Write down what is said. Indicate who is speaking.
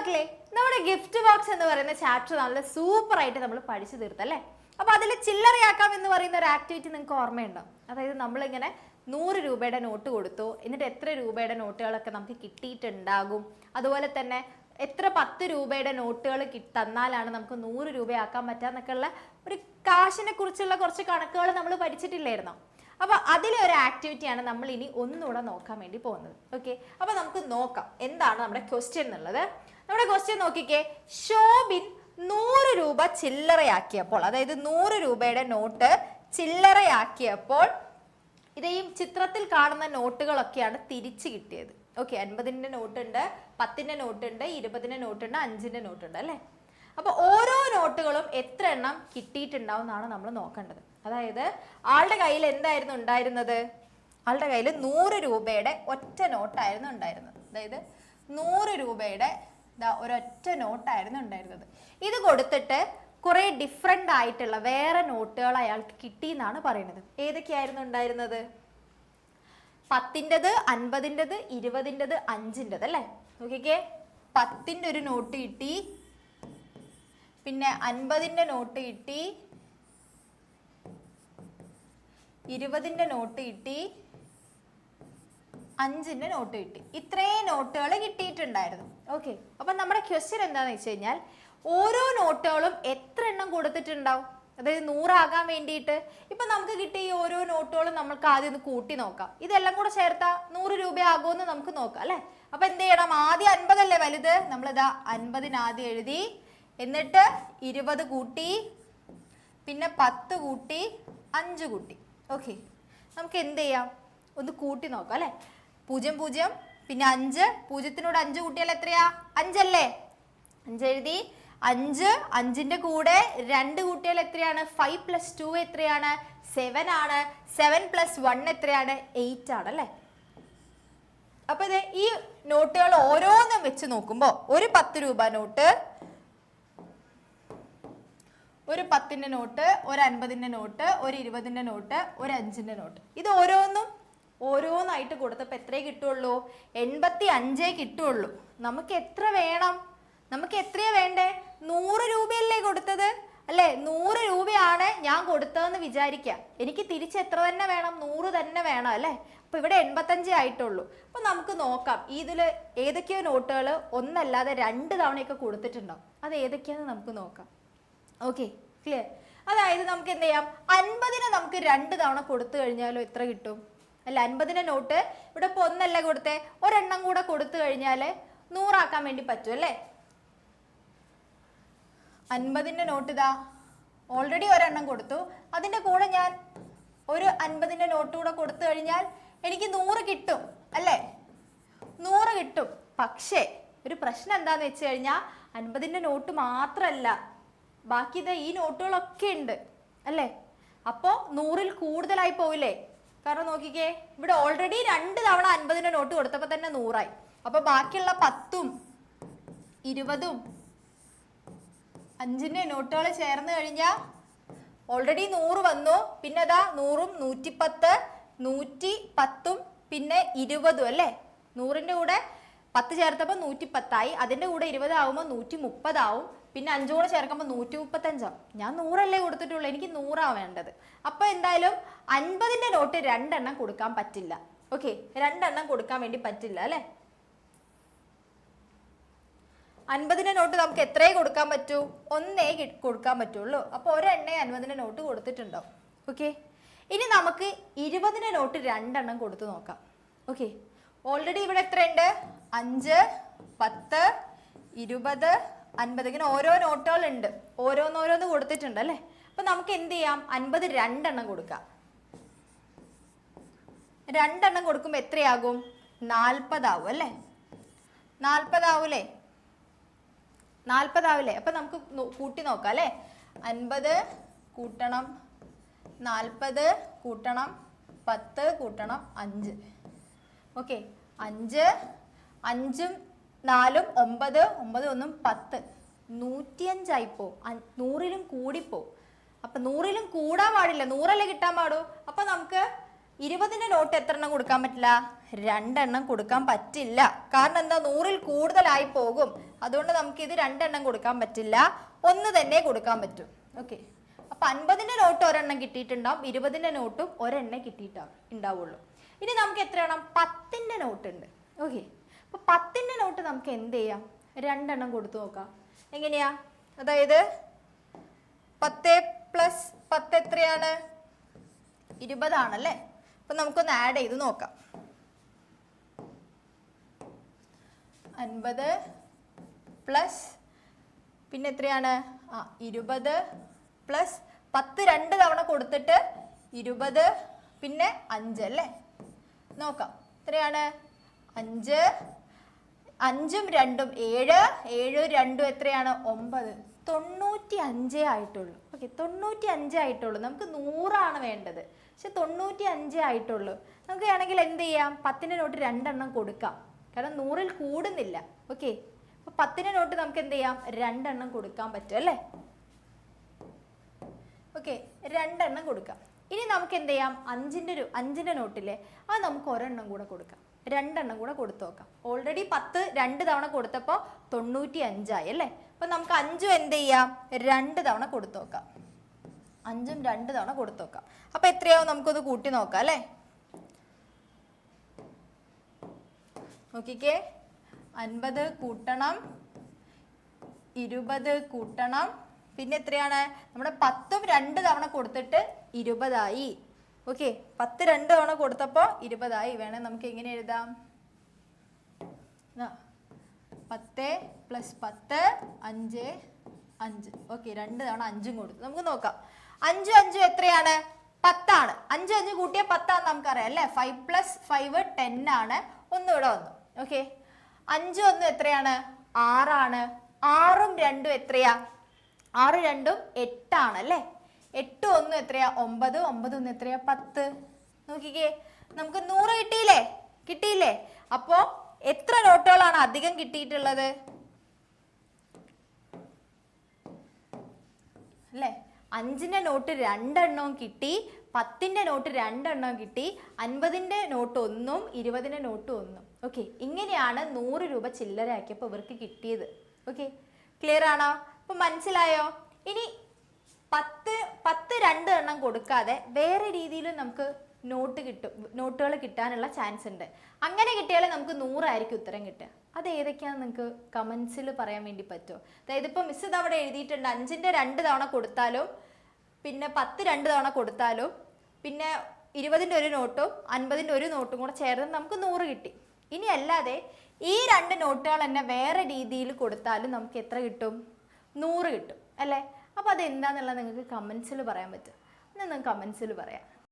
Speaker 1: മക്കളെ, നമ്മുടെ gift box എന്ന് പറയുന്ന ചാപ്റ്റർ നല്ല സൂപ്പർ ആയിട്ട് നമ്മൾ പഠിച്ചു തീർത്തല്ലേ. അപ്പൊ അതിൽ ചില്ലറയാക്കാം എന്ന് പറയുന്ന ഒരു ആക്ടിവിറ്റി നിങ്ങൾക്ക് ഓർമ്മയുണ്ടോ? അതായത് നമ്മളിങ്ങനെ 100 രൂപയുടെ നോട്ട് കൊടുത്തു, എന്നിട്ട് എത്ര രൂപയുടെ നോട്ടുകളൊക്കെ നമുക്ക് കിട്ടിയിട്ടുണ്ടാകും, അതുപോലെ തന്നെ എത്ര 10 രൂപയുടെ നോട്ടുകൾ തന്നാലാണ് നമുക്ക് 100 രൂപയാക്കാൻ പറ്റാന്നൊക്കെ ഉള്ള ഒരു കാശിനെ കുറിച്ചുള്ള കുറച്ച് കണക്കുകൾ നമ്മൾ പഠിച്ചിട്ടില്ലായിരുന്നോ? അപ്പൊ അതിലെ ഒരു ആക്ടിവിറ്റിയാണ് നമ്മൾ ഇനി ഒന്നുകൂടെ നോക്കാൻ വേണ്ടി പോകുന്നത്. ഓക്കെ, അപ്പൊ നമുക്ക് നോക്കാം എന്താണ് നമ്മുടെ ക്വസ്റ്റ്യൻ എന്നുള്ളത്. നമ്മുടെ ക്വസ്റ്റ്യൻ നോക്കിക്കേ. ഷോബിൻ 100 രൂപ ചില്ലറയാക്കിയപ്പോൾ, അതായത് 100 രൂപയുടെ നോട്ട് ചില്ലറയാക്കിയപ്പോൾ ഇതേയും ചിത്രത്തിൽ കാണുന്ന നോട്ടുകളൊക്കെയാണ് തിരിച്ചു കിട്ടിയത്. ഓക്കെ, 50ന്റെ നോട്ടുണ്ട്, 10ന്റെ നോട്ടുണ്ട്, 20ന്റെ നോട്ടുണ്ട്, 5ന്റെ നോട്ടുണ്ട് അല്ലേ. അപ്പൊ ഓരോ നോട്ടുകളും എത്ര എണ്ണം കിട്ടിയിട്ടുണ്ടാവും എന്നാണ് നമ്മൾ നോക്കേണ്ടത്. അതായത് ആളുടെ കയ്യിൽ എന്തായിരുന്നു ഉണ്ടായിരുന്നത്? ആളുടെ കയ്യിൽ 100 രൂപയുടെ ഒറ്റ നോട്ടായിരുന്നു ഉണ്ടായിരുന്നത്. അതായത് 100 രൂപയുടെ ഒരൊറ്റ നോട്ടായിരുന്നു ഉണ്ടായിരുന്നത്. ഇത് കൊടുത്തിട്ട് കുറെ ഡിഫറെന്റ് ആയിട്ടുള്ള വേറെ നോട്ടുകൾ അയാൾക്ക് കിട്ടി എന്നാണ് പറയുന്നത്. ഏതൊക്കെയായിരുന്നു ഉണ്ടായിരുന്നത്? 10ൻ്റെത്, 50ൻ്റെത്, 20ൻ്റെത്, 5ൻ്റെത് അല്ലേ. നോക്കിക്കേ, 10ൻ്റെ ഒരു നോട്ട് കിട്ടി, പിന്നെ 50ൻ്റെ നോട്ട് കിട്ടി, 20ൻ്റെ നോട്ട് കിട്ടി, 5ൻ്റെ നോട്ട് കിട്ടി. ഇത്രയും നോട്ടുകൾ കിട്ടിയിട്ടുണ്ടായിരുന്നു. ഓക്കെ, അപ്പൊ നമ്മുടെ ക്വസ്റ്റ്യൻ എന്താണെന്ന് വെച്ച് കഴിഞ്ഞാൽ ഓരോ നോട്ടുകളും എത്ര എണ്ണം കൊടുത്തിട്ടുണ്ടാവും? അതായത് 100 ആകാൻ വേണ്ടിയിട്ട് ഇപ്പൊ നമുക്ക് കിട്ടിയ ഈ ഓരോ നോട്ടുകളും നമുക്ക് ആദ്യം ഒന്ന് കൂട്ടി നോക്കാം. ഇതെല്ലാം കൂടെ ചേർത്താ 100 രൂപയാകുമെന്ന് നമുക്ക് നോക്കാം അല്ലെ. അപ്പൊ എന്ത് ചെയ്യണം? ആദ്യം 50 അല്ലേ വലുത്, നമ്മളിതാ 50 ആദ്യം എഴുതി, എന്നിട്ട് 20 കൂട്ടി, പിന്നെ 10 കൂട്ടി, 5 കൂട്ടി. ഓക്കെ, നമുക്ക് എന്ത് ചെയ്യാം? ഒന്ന് കൂട്ടി നോക്കാം അല്ലെ. 0 0 പിന്നെ 5, 0-നോട് 5 കൂട്ടിയാൽ എത്രയാ? 5 അല്ലേ. 5 എഴുതി, 5, 5ന്റെ കൂടെ 2 കൂട്ടിയാൽ എത്രയാണ്? 5 + 2 എത്രയാണ്? 7 ആണ്. 7 + 1 എത്രയാണ്? 8 ആണ് അല്ലേ. അപ്പൊ ഇത് ഈ നോട്ടുകൾ ഓരോന്നും വെച്ച് നോക്കുമ്പോൾ ഒരു 10 രൂപ നോട്ട്, ഒരു 10ന്റെ നോട്ട്, ഒരു 50ന്റെ നോട്ട്, ഒരു 20ന്റെ നോട്ട്, ഒരു 5ന്റെ നോട്ട്, ഇത് ഓരോന്നായിട്ട് കൊടുത്തപ്പോൾ എത്രയേ കിട്ടുള്ളൂ? 85 കിട്ടുള്ളൂ. നമുക്ക് എത്ര വേണം? നമുക്ക് എത്രയാ വേണ്ടേ? 100 രൂപയല്ലേ കൊടുത്തത് അല്ലേ. 100 രൂപയാണ് ഞാൻ കൊടുത്തതെന്ന് വിചാരിക്കാം. എനിക്ക് തിരിച്ച് എത്ര തന്നെ വേണം? 100 തന്നെ വേണം അല്ലേ. അപ്പൊ ഇവിടെ 85 ആയിട്ടുള്ളൂ. അപ്പൊ നമുക്ക് നോക്കാം ഇതിൽ ഏതൊക്കെയോ നോട്ടുകൾ ഒന്നല്ലാതെ 2 തവണയൊക്കെ കൊടുത്തിട്ടുണ്ടാവും. അത് ഏതൊക്കെയാന്ന് നമുക്ക് നോക്കാം. Okay, clear. അതായത് നമുക്ക് എന്ത് ചെയ്യാം? 50ന് നമുക്ക് 2 തവണ കൊടുത്തു കഴിഞ്ഞാലോ എത്ര കിട്ടും? അല്ല, 50ന്റെ നോട്ട് ഇവിടെ ഇപ്പൊ ഒന്നല്ല കൊടുത്തേ, ഒരെണ്ണം കൂടെ കൊടുത്തു കഴിഞ്ഞാൽ 100 ആക്കാൻ വേണ്ടി പറ്റും അല്ലേ. 50ന്റെ നോട്ട് ഇതാ ഓൾറെഡി ഒരെണ്ണം കൊടുത്തു, അതിന്റെ കൂടെ ഞാൻ ഒരു 50ന്റെ നോട്ട് കൂടെ കൊടുത്തു കഴിഞ്ഞാൽ എനിക്ക് 100 കിട്ടും അല്ലേ. 100 കിട്ടും. പക്ഷേ ഒരു പ്രശ്നം എന്താന്ന് വെച്ച് കഴിഞ്ഞാൽ 50ന്റെ നോട്ട് മാത്രമല്ല, ബാക്കി ഈ നോട്ടുകളൊക്കെ ഉണ്ട് അല്ലേ. അപ്പോൾ 100ൽ കൂടുതലായി പോവില്ലേ? കാരണം നോക്കിക്കേ, ഇവിടെ ഓൾറെഡി 2 തവണ 50ന്റെ നോട്ട് കൊടുത്തപ്പോൾ തന്നെ 100 ആയി. അപ്പൊ ബാക്കിയുള്ള 10ഉം 20ഉം 5ന്റെ നോട്ടുകൾ ചേർന്ന് കഴിഞ്ഞാൽ ഓൾറെഡി 100 വന്നു. പിന്നെ അതാ 100ഉം 110, 110ഉം പിന്നെ 20ഉം അല്ലേ. 100ന്റെ കൂടെ 10 ചേർത്തപ്പോൾ 110 ആയി, അതിന്റെ കൂടെ 20 ആവുമ്പോൾ 130 ആവും, പിന്നെ 5 കൂടെ ചേർക്കുമ്പോൾ 135 ആവും. ഞാൻ 100 അല്ലേ കൊടുത്തിട്ടുള്ളൂ, എനിക്ക് 100 ആണ് വേണ്ടത്. അപ്പൊ എന്തായാലും 50ന്റെ നോട്ട് 2 എണ്ണം കൊടുക്കാൻ പറ്റില്ല. ഓക്കെ, 2 എണ്ണം കൊടുക്കാൻ വേണ്ടി പറ്റില്ല അല്ലെ. 50ന്റെ നോട്ട് നമുക്ക് എത്രയേ കൊടുക്കാൻ പറ്റൂ? 1 കൊടുക്കാൻ പറ്റുള്ളൂ. അപ്പൊ ഒരെണ്ണേ 50ന്റെ നോട്ട് കൊടുത്തിട്ടുണ്ടാവും. ഓക്കെ, ഇനി നമുക്ക് 20ന്റെ നോട്ട് 2 എണ്ണം കൊടുത്തു നോക്കാം. ഓക്കെ, ഓൾറെഡി ഇവിടെ എത്രയുണ്ട്? 5, 10, 20, 50, ഇങ്ങനെ ഓരോ നോട്ടുകൾ ഉണ്ട്, ഓരോന്നോരോന്ന് കൊടുത്തിട്ടുണ്ട് അല്ലേ. അപ്പൊ നമുക്ക് എന്ത് ചെയ്യാം? 50 2 എണ്ണം കൊടുക്കാം. 2 എണ്ണം കൊടുക്കുമ്പോൾ എത്രയാകും? 40 ആവും അല്ലേ. 40 ആവൂലേ? 40 ആവില്ലേ? അപ്പൊ നമുക്ക് കൂട്ടി നോക്കാം അല്ലേ. 50 കൂട്ടണം 40 കൂട്ടണം 10 കൂട്ടണം 5. ഓക്കെ, 5, 5ഉം 4ഉം 9, 9 1 10, 105 ആയിപ്പോ. 100ലും കൂടിപ്പോ. അപ്പൊ 100ലും കൂടാൻ പാടില്ല, 100 അല്ലേ കിട്ടാൻ പാടൂ. അപ്പൊ നമുക്ക് 20ന്റെ നോട്ട് എത്ര എണ്ണം കൊടുക്കാൻ പറ്റില്ല? 2 എണ്ണം കൊടുക്കാൻ പറ്റില്ല. കാരണം എന്താ? 100ൽ കൂടുതലായി പോകും. അതുകൊണ്ട് നമുക്ക് ഇത് 2 എണ്ണം കൊടുക്കാൻ പറ്റില്ല, ഒന്ന് തന്നെ കൊടുക്കാൻ പറ്റും. ഓക്കെ, അപ്പൊ 50ന്റെ നോട്ട് ഒരെണ്ണം കിട്ടിയിട്ടുണ്ടാവും, 20ന്റെ നോട്ടും ഒരെണ്ണം കിട്ടിയിട്ടുണ്ടാവുള്ളൂ. ഇനി നമുക്ക് എത്ര വേണം? 10ന്റെ നോട്ട് ഉണ്ട്. ഓക്കെ, അപ്പൊ 10ന്റെ നോട്ട് നമുക്ക് എന്ത് ചെയ്യാം? 2 എണ്ണം കൊടുത്തു നോക്കാം. എങ്ങനെയാ? അതായത് 10 + 10 എത്രയാണ്? 20 ആണല്ലേ. അപ്പൊ നമുക്കൊന്ന് ആഡ് ചെയ്ത് നോക്കാം. 50 പ്ലസ് പിന്നെ എത്രയാണ്? 20 പ്ലസ് 10 2 തവണ കൊടുത്തിട്ട് 20 പിന്നെ 5 അല്ലേ. നോക്കാം എത്രയാണ്? 5 5ഉം 2ഉം 7, 7 2 എത്രയാണ്? 9. 95 ആയിട്ടുള്ളൂ. ഓക്കെ, 95 ആയിട്ടുള്ളൂ. നമുക്ക് 100 ആണ് വേണ്ടത്, പക്ഷെ 95 ആയിട്ടുള്ളൂ. നമുക്ക് വേണമെങ്കിൽ എന്ത് ചെയ്യാം? 10ന്റെ നോട്ട് 2 എണ്ണം കൊടുക്കാം, കാരണം 100ൽ കൂടുന്നില്ല. ഓക്കെ, അപ്പൊ 10ന്റെ നോട്ട് നമുക്ക് എന്ത് ചെയ്യാം? 2 എണ്ണം കൊടുക്കാൻ പറ്റും അല്ലേ. ഓക്കെ, 2 എണ്ണം കൊടുക്കാം. ഇനി നമുക്ക് എന്ത് ചെയ്യാം? 5ന്റെ നോട്ടില്ലേ, അത് നമുക്ക് ഒരെണ്ണം കൂടെ കൊടുക്കാം, 2 എണ്ണം കൂടെ കൊടുത്തു നോക്കാം. ഓൾറെഡി 10 2 തവണ കൊടുത്തപ്പോൾ 95 ആയി അല്ലേ. അപ്പൊ നമുക്ക് 5ഉം എന്ത് ചെയ്യാം? 2 തവണ കൊടുത്തു നോക്കാം. 5ഉം 2 തവണ കൊടുത്തു നോക്കാം. അപ്പൊ എത്രയാവും? നമുക്കൊന്ന് കൂട്ടി നോക്കാം അല്ലേ. നോക്കിക്കേ, 50 കൂട്ടണം 20 കൂട്ടണം പിന്നെ എത്രയാണ്? നമ്മുടെ 10ഉം 2 തവണ കൊടുത്തിട്ട് 20 ആയി. ഓക്കെ, 10 2 തവണ കൊടുത്തപ്പോൾ 20 ആയി. വേണേ നമുക്ക് എങ്ങനെ എഴുതാം? 10 + 10 5 5. ഓക്കെ, 2 തവണ 5ഉം കൊടുത്തു. നമുക്ക് നോക്കാം. 5 5 എത്രയാണ്? 10 ആണ്. 5 5 കൂട്ടിയ 10 ആണെന്ന് നമുക്കറിയാം അല്ലേ. 5 + 5 10 ആണ്. ഒന്ന് ഇവിടെ വന്നു. ഓക്കെ, 5 1 എത്രയാണ്? 6 ആണ്. 6ഉം 2ഉം എത്രയാ? 6 2ഉം 8 ആണ് അല്ലേ. 8 1 എത്രയാ? 9. 9 1 എത്രയാ? 10. നോക്കിക്കേ, നമുക്ക് 100 കിട്ടിയില്ലേ? കിട്ടിയില്ലേ? അപ്പോ എത്ര നോട്ടുകളാണ് അധികം കിട്ടിയിട്ടുള്ളത് അല്ലേ? 5ന്റെ നോട്ട് 2 എണ്ണവും കിട്ടി, 10ന്റെ നോട്ട് 2 എണ്ണവും കിട്ടി, 50ന്റെ നോട്ട് 1ഉം 20ന്റെ നോട്ട് 1ഉം. ഓക്കെ, ഇങ്ങനെയാണ് 100 രൂപ ചില്ലറയാക്കിയപ്പോൾ ഇവർക്ക് കിട്ടിയത്. ഓക്കെ, ക്ലിയർ ആണോ? അപ്പൊ മനസ്സിലായോ? ഇനി 10 2 എണ്ണം കൊടുക്കാതെ വേറെ രീതിയിലും നമുക്ക് നോട്ടുകൾ കിട്ടാനുള്ള ചാൻസ് ഉണ്ട്. അങ്ങനെ കിട്ടിയാൽ നമുക്ക് 100 ആയിരിക്കും ഉത്തരം കിട്ടുക. അത് ഏതൊക്കെയാണെന്ന് നിങ്ങൾക്ക് കമൻസിൽ പറയാൻ വേണ്ടി പറ്റുമോ? അതായത് ഇപ്പോൾ മിസ് ഇത് അവിടെ എഴുതിയിട്ടുണ്ട്, 5ന്റെ 2 തവണ കൊടുത്താലും പിന്നെ 10 2 തവണ കൊടുത്താലും പിന്നെ 20ന്റെ ഒരു നോട്ടും 50ന്റെ ഒരു നോട്ടും കൂടെ ചേർന്ന് നമുക്ക് 100 കിട്ടി. ഇനി അല്ലാതെ ഈ 2 നോട്ടുകൾ തന്നെ വേറെ രീതിയിൽ കൊടുത്താലും നമുക്ക് എത്ര കിട്ടും? 100 കിട്ടും അല്ലേ. അപ്പോൾ അത് എന്താണെന്നുള്ളത് നിങ്ങൾക്ക് കമൻസിൽ പറയാൻ പറ്റും. എന്നാൽ നിങ്ങൾക്ക് കമൻസിൽ പറയാം.